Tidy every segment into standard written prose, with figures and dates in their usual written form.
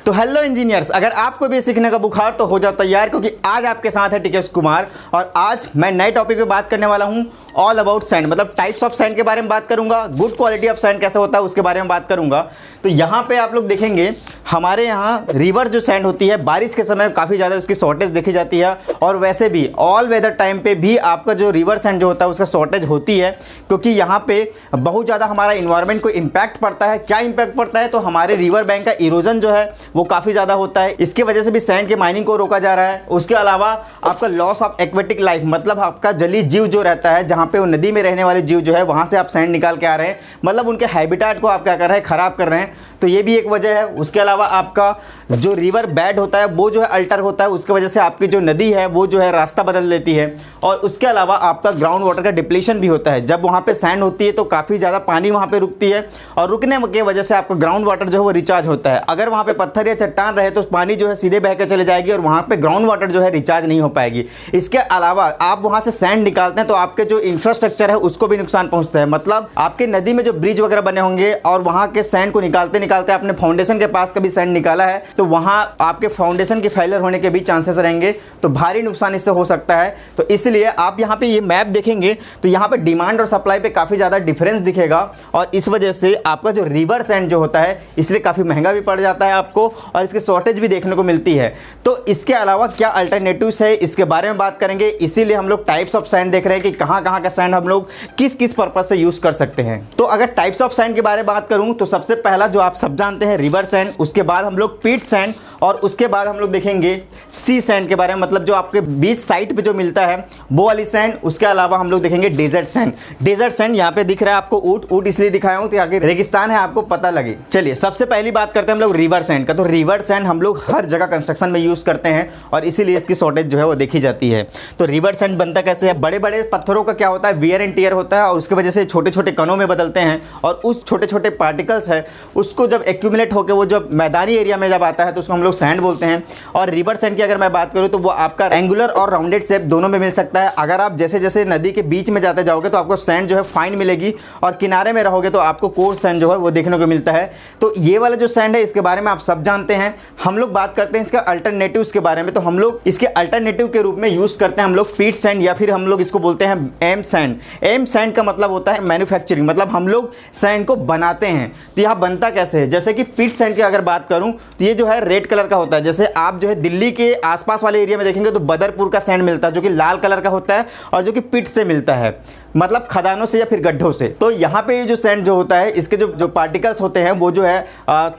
तो hello engineers, अगर आपको भी सीखने का बुखार तो हो जाओ तैयार, क्योंकि आज आपके साथ है टिकेश कुमार और आज मैं नए टॉपिक पे बात करने वाला हूं। ऑल अबाउट सैंड, मतलब टाइप्स ऑफ सैंड के बारे में बात करूंगा, गुड क्वालिटी ऑफ सैंड कैसे होता है उसके बारे में बात करूंगा। तो यहाँ पे आप लोग देखेंगे हमारे यहाँ रिवर जो सैंड होती है बारिश के समय काफ़ी ज़्यादा उसकी शॉर्टेज देखी जाती है, और वैसे भी ऑल वेदर टाइम पे भी आपका जो रिवर सैंड जो होता है उसका शॉर्टेज होती है, क्योंकि यहाँ पे बहुत ज़्यादा हमारा इन्वायरमेंट को इम्पैक्ट पड़ता है। क्या इम्पैक्ट पड़ता है? तो हमारे रिवर बैंक का इरोजन जो है वो काफ़ी ज़्यादा होता है, इसकी वजह से भी सैंड के माइनिंग को रोका जा रहा है। उसके अलावा आपका लॉस ऑफ एक्वेटिक लाइफ, मतलब आपका जलीय जीव जो रहता है, जहाँ पे वो नदी में रहने वाले जीव जो है वहाँ से आप सैंड निकाल के आ रहे हैं, मतलब उनके हैबिटेट को आप क्या कर रहे हैं, ख़राब कर रहे हैं, तो ये भी एक वजह है। उसके अलावा आपका जो रिवर बेड होता है वो जो है अल्टर होता है, उसकी वजह से आपकी जो नदी है वो जो है रास्ता बदल लेती है। और उसके अलावा आपका ग्राउंड वाटर का डिप्लीशन भी होता है। जब वहाँ पे सैंड होती है तो काफ़ी ज़्यादा पानी वहाँ पे रुकती है, और रुकने की वजह से आपका ग्राउंड वाटर जो है वो रिचार्ज होता है। अगर वहाँ पे पत्थर या चट्टान रहे तो पानी जो है सीधे बह के चले जाएगी और वहाँ पे ग्राउंड वाटर जो है रिचार्ज नहीं हो पाएगी। इसके अलावा आप वहाँ से सैंड निकालते हैं तो आपके जो इंफ्रास्ट्रक्चर है उसको भी नुकसान पहुँचता है। मतलब आपके नदी में जो ब्रिज वगैरह बने होंगे और वहाँ के सैंड को निकालते निकालते आपने फाउंडेशन के पास कभी सैंड निकाला है तो वहाँ आपके फाउंडेशन के फेलियर होने के भी चांसेस रहेंगे, तो भारी नुकसान इससे हो सकता है। तो इसलिए आप यहाँ पे ये मैप देखेंगे तो यहाँ पे डिमांड और सप्लाई पे काफ़ी ज़्यादा डिफरेंस दिखेगा, और इस वजह से आपका जो रिवर सैंड जो होता है इसलिए काफ़ी महंगा भी पड़ जाता है आपको, और इसकी शॉर्टेज भी देखने को मिलती है। तो इसके अलावा क्या अल्टरनेटिव्स है इसके बारे में बात करेंगे, इसीलिए हम लोग टाइप्स ऑफ सैंड देख रहे हैं कि कहाँ कहाँ का सैंड हम लोग किस किस पर्पज से यूज़ कर सकते हैं। तो अगर टाइप्स ऑफ सैंड के बारे में बात करूँ तो सबसे पहला जो आप सब जानते हैं रिवर सैंड, उसके बाद हम लोग पीट सैंड, और उसके बाद हम लोग देखेंगे सी सैंड के बारे में, मतलब जो आपके बीच साइड पे जो मिलता है वो वाली सैंड। उसके अलावा हम लोग देखेंगे डेजर्ट सैंड। डेजर्ट सैंड यहाँ पे दिख रहा है आपको ऊंट इसलिए दिखाया हूँ ताकि रेगिस्तान है आपको पता लगे। चलिए सबसे पहली बात करते हैं हम लोग रिवर सैंड का। तो रिवर सैंड हम लोग हर जगह कंस्ट्रक्शन में यूज़ करते हैं और इसीलिए इसकी शॉर्टेज जो है वो देखी जाती है। तो रिवर सैंड बनता कैसे है? बड़े बड़े पत्थरों का क्या होता है, वियर एंड टियर होता है, और उसकी वजह से छोटे छोटे कणों में बदलते हैं, और उस छोटे छोटे पार्टिकल्स है उसको जब एक्यूमुलेट होकर वो जब मैदानी एरिया में जब आता है तो उसको हम लोग सैंड बोलते हैं। और रिवर सैंड की अगर मैं बात करूं तो वो आपका एंगुलर और राउंडेड शेप दोनों में मिल सकता है। अगर आप जैसे जैसे नदी के बीच में जाते जाओगे तो आपको सैंड जो है फाइन मिलेगी, और किनारे में रहोगे तो आपको कोर्स सैंड जो है वो देखने को मिलता है। तो ये वाला जो सैंड है इसके बारे में आप सब जानते हैं। हम लोग बात करते हैं इसका अल्टरनेटिव्स के बारे में। तो हम लोग इसके अल्टरनेटिव के रूप में यूज करते हैं हम लोग पीट सैंड, या फिर हम लोग इसको बोलते हैं एम सैंड। एम सैंड का मतलब होता है मैन्युफैक्चरिंग, मतलब हम लोग सैंड को बनाते हैं। तो यह बनता कैसे है? जैसे कि पीट सैंड की अगर बात करूं तो ये जो है रेड कलर का होता है। जैसे आप जो है दिल्ली के आसपास वाले एरिया में देखेंगे तो बदरपुर का सैंड मिलता है जो कि लाल कलर का होता है, और जो कि पिट से मिलता है, मतलब खदानों से या फिर गड्ढों से। तो यहाँ पे ये जो सैंड जो होता है इसके जो पार्टिकल्स होते हैं वो जो है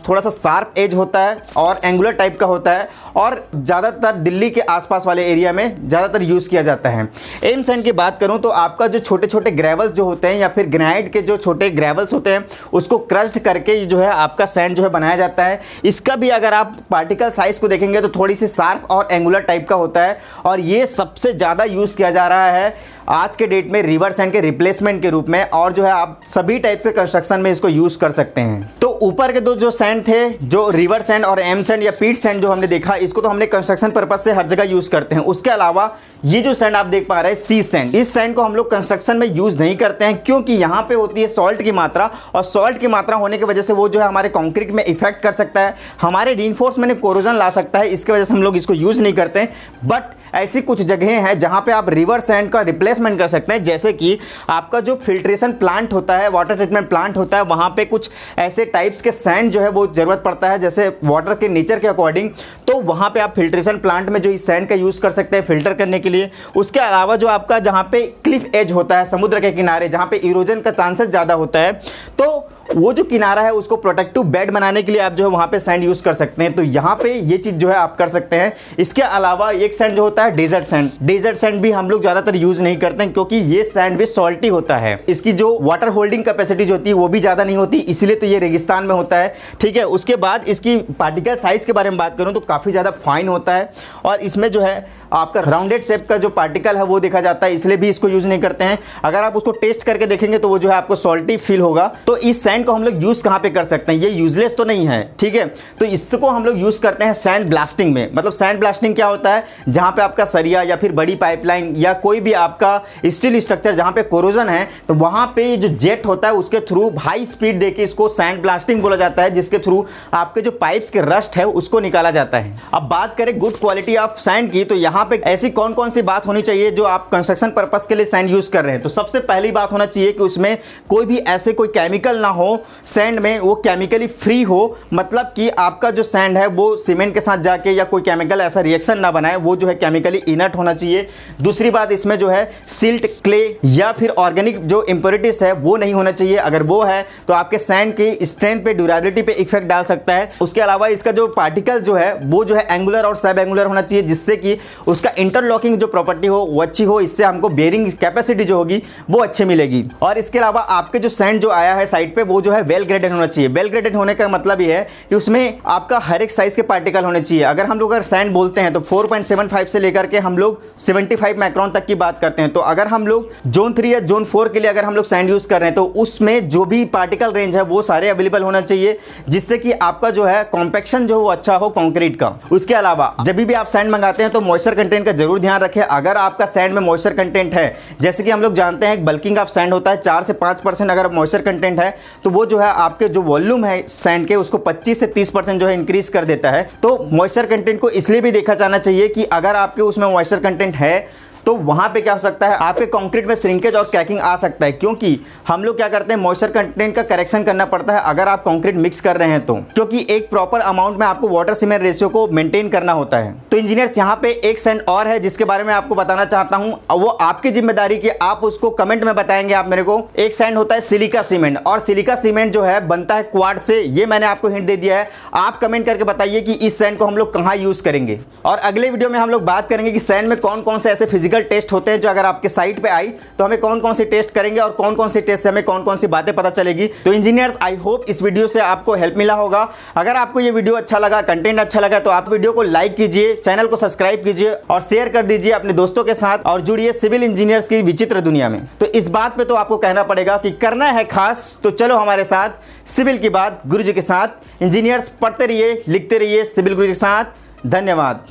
थोड़ा सा शार्प एज होता है और एंगुलर टाइप का होता है, और ज़्यादातर दिल्ली के आसपास वाले एरिया में ज़्यादातर यूज़ किया जाता है। एम सैंड की बात करूँ तो आपका जो छोटे छोटे ग्रेवल्स जो होते हैं या फिर ग्रेनाइट के जो छोटे ग्रेवल्स होते हैं उसको क्रश्ड करके जो है आपका सैंड जो है बनाया जाता है। इसका भी अगर आप पार्टिकल साइज को देखेंगे तो थोड़ी सी शार्प और एंगुलर टाइप का होता है, और ये सबसे ज़्यादा यूज़ किया जा रहा है आज के डेट में रिवर सैंड के रिप्लेसमेंट के रूप में, और जो है आप सभी टाइप से कंस्ट्रक्शन में इसको यूज़ कर सकते हैं। तो ऊपर के दो जो सैंड थे, जो रिवर सैंड और एम सैंड या पीट सैंड जो हमने देखा, इसको तो हमने कंस्ट्रक्शन पर्पज से हर जगह यूज़ करते हैं। उसके अलावा ये जो सैंड आप देख पा रहे हैं सी सैंड, इस सैंड को हम लोग कंस्ट्रक्शन में यूज़ नहीं करते हैं, क्योंकि यहाँ पे होती है सॉल्ट की मात्रा, और सॉल्ट की मात्रा होने की वजह से वो जो है हमारे कंक्रीट में इफेक्ट कर सकता है, हमारे रीइंफोर्समेंट में कोरोजन ला सकता है। इसकी वजह से हम लोग इसको यूज़ नहीं करते हैं। बट ऐसी कुछ जगहें हैं जहाँ पे आप रिवर सैंड का रिप्लेसमेंट कर सकते हैं, जैसे कि आपका जो फिल्ट्रेशन प्लांट होता है, वाटर ट्रीटमेंट प्लांट होता है, वहाँ पे कुछ ऐसे टाइप्स के सैंड जो है वो ज़रूरत पड़ता है, जैसे वाटर के नेचर के अकॉर्डिंग। तो वहाँ पे आप फिल्ट्रेशन प्लांट में जो इस सैंड का यूज़ कर सकते हैं फिल्टर करने के लिए। उसके अलावा जो आपका जहाँ पे क्लिफ एज होता है, समुद्र के किनारे जहाँ पे इरोजन का चांसेस ज़्यादा होता है, तो वो जो किनारा है उसको प्रोटेक्टिव बेड बनाने के लिए आप जो है वहाँ पे सैंड यूज़ कर सकते हैं। तो यहाँ पे ये चीज़ जो है आप कर सकते हैं। इसके अलावा एक सैंड जो होता है डेजर्ट सैंड, डेजर्ट सैंड भी हम लोग ज़्यादातर यूज़ नहीं करते हैं, क्योंकि ये सैंड भी सॉल्टी होता है। इसकी जो वाटर होल्डिंग कैपेसिटी जो होती है वो भी ज़्यादा नहीं होती, इसीलिए तो ये रेगिस्तान में होता है। ठीक है, उसके बाद इसकी पार्टिकल साइज़ के बारे में बात करूँ तो काफ़ी ज़्यादा फाइन होता है, और इसमें जो है आपका राउंडेड शेप का जो पार्टिकल है वो देखा जाता है, इसलिए भी इसको यूज़ नहीं करते हैं। अगर आप उसको टेस्ट करके देखेंगे तो वो जो है आपको सॉल्टी फील होगा। तो इस सैंड को हम लोग यूज़ कहाँ पे कर सकते हैं, ये यूजलेस तो नहीं है, ठीक है। तो इसको हम लोग यूज़ करते हैं सैंड ब्लास्टिंग में। मतलब सैंड ब्लास्टिंग क्या होता है, जहाँ पे आपका सरिया या फिर बड़ी पाइपलाइन या कोई भी आपका स्टील स्ट्रक्चर जहाँ पे कोरोजन है, तो वहाँ पे जो जेट होता है उसके थ्रू हाई स्पीड देके इसको सैंड ब्लास्टिंग बोला जाता है, जिसके थ्रू आपके जो पाइप्स के रस्ट है उसको निकाला जाता है। अब बात करें गुड क्वालिटी ऑफ सैंड की, तो यहाँ पे ऐसी कौन कौन सी बात होनी चाहिए जो आप कंस्ट्रक्शन पर्पस के लिए सैंड यूज कर रहे हैं। तो सबसे पहली बात होना चाहिए कि उसमें कोई भी ऐसे कोई केमिकल ना हो, सैंड में वो केमिकली फ्री हो, मतलब कि आपका जो सैंड है वो सीमेंट के साथ जाके या कोई केमिकल ऐसा रिएक्शन ना बनाए, वो जो है केमिकली इनर्ट होना चाहिए। दूसरी बात, इसमें जो है सिल्ट, क्ले या फिर ऑर्गेनिक जो इंप्योरिटीज है वो नहीं होना चाहिए। अगर वो है तो आपके सैंड की स्ट्रेंथ पे, ड्यूरेबिलिटी पे इफेक्ट डाल सकता है। उसके अलावा इसका जो पार्टिकल जो है वो जो है एंगुलर और सब एंगुलर होना चाहिए, जिससे कि उसका इंटरलॉकिंग जो प्रॉपर्टी हो वो अच्छी हो, इससे हमको बेरिंग कैपेसिटी जो होगी वो अच्छी मिलेगी। और इसके अलावा आपके जो सैंड जो आया है साइड पे वो जो है वेल ग्रेडेड होना चाहिए। वेल ग्रेडेड होने का मतलब ये है कि उसमें आपका हर एक साइज के पार्टिकल होने चाहिए। अगर हम लोग अगर सैंड बोलते हैं तो 4.75 से लेकर के हम लोग 75 माइक्रोन तक की बात करते हैं। तो अगर हम लोग जोन 3 या जोन 4 के लिए अगर हम लोग सैंड यूज कर रहे हैं तो उसमें जो भी पार्टिकल रेंज है वो सारे अवेलेबल होना चाहिए, जिससे कि आपका जो है कॉम्पैक्शन जो वो अच्छा हो कंक्रीट का। उसके अलावा जब भी आप सैंड मंगाते हैं तो मॉइस्चर कंटेंट का जरूर ध्यान रखें। अगर आपका सैंड में मॉइस्चर कंटेंट है, जैसे कि हम लोग जानते हैं बल्किंग ऑफ सैंड होता है 4 से 5% अगर मॉइस्चर कंटेंट है तो वो जो है आपके जो वॉल्यूम है सैंड के उसको 25 से 30% जो है इंक्रीज कर देता है। तो मॉइस्चर कंटेंट को इसलिए भी देखा जाना चाहिए कि अगर आपके उसमें मॉइस्चर कंटेंट है तो वहां पे क्या हो सकता है, आपके कंक्रीट में श्रिंकेज और क्रैकिंग आ सकता है, क्योंकि हम लोग क्या करते हैं मॉइस्चर कंटेंट का करेक्शन करना पड़ता है अगर आप कंक्रीट मिक्स कर रहे हैं तो, क्योंकि एक प्रॉपर अमाउंट में आपको वाटर सीमेंट रेशियो को मेंटेन करना होता है। तो इंजीनियर्स यहाँ पे एक सैंड और है जिसके बारे में आपको बताना चाहता हूँ, वो आपकी जिम्मेदारी की आप उसको कमेंट में बताएंगे आप मेरे को। एक सैंड होता है सिलिका सीमेंट, और सिलिका सीमेंट जो है बनता है क्वार्ट्ज से, ये मैंने आपको हिंट दे दिया है। आप कमेंट करके बताइए कि इस सैंड को हम लोग कहाँ यूज करेंगे। और अगले वीडियो में हम लोग बात करेंगे कि सैंड में कौन कौन से ऐसे फिजिकल टेस्ट होते हैं जो अगर आपके साइट पे आई तो हमें कौन कौन से टेस्ट करेंगे और कौन कौन से टेस्ट से हमें कौन कौन सी बातें पता चलेगी। तो इंजीनियर्स, आई होप इस वीडियो से आपको हेल्प मिला होगा। अगर आपको ये वीडियो अच्छा लगा, कंटेंट अच्छा लगा, तो आप वीडियो को लाइक कीजिए, चैनल को सब्सक्राइब कीजिए और शेयर कर दीजिए अपने दोस्तों के साथ, और जुड़िए सिविल इंजीनियर्स की विचित्र दुनिया में। तो इस बात पे तो आपको कहना पड़ेगा कि करना है खास, तो चलो हमारे साथ सिविल की बात गुरुजी के साथ। इंजीनियर्स, पढ़ते रहिए, लिखते रहिए सिविल गुरुजी के साथ। धन्यवाद।